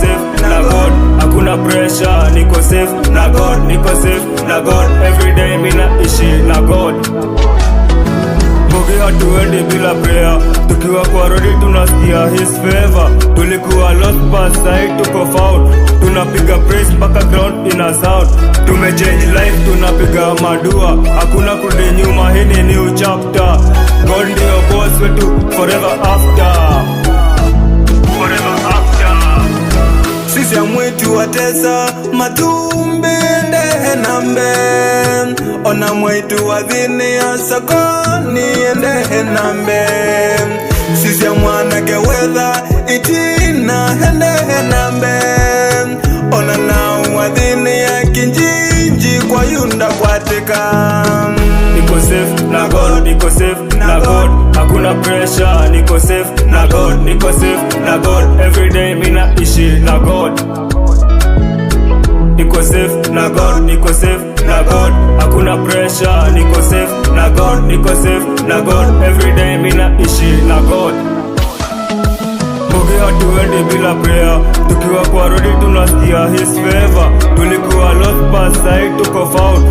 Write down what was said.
safe na God, hakuna pressure, niko safe na God, niko safe na God, everyday mina ishi na God. Bogi hatuendi bila prayer, tukiwa kwa rodi tunasikia his favor. Tulikuwa lost but side tuko found, tunapiga praise mpaka ground ina sound. Tumechange life, tunapiga madua, hakuna kurudi nyuma, hii ni new chapter. God ndio boss wetu forever after, forever after. Sisi ya mwitu watesa matumbi ndehe nambe, ona mwitu wadhini ya sakoni ndehe nambe. Sisi ya mwanake wedha itina ndehe nambe, ona na wadhini ya kinjinji kwa yunda kwa tika. Niko safe na God, niko safe na God, hakuna pressure, niko safe na God, niko safe na God, everyday mina ishi na God. Niko safe na God, niko safe na God, hakuna pressure, niko safe na God, niko safe na God, everyday mina ishi na God. Bogi hatuendi bila prayer, tukiwa kwa rodi tunasikia his favor. Tulikuwa lost but side tuko found,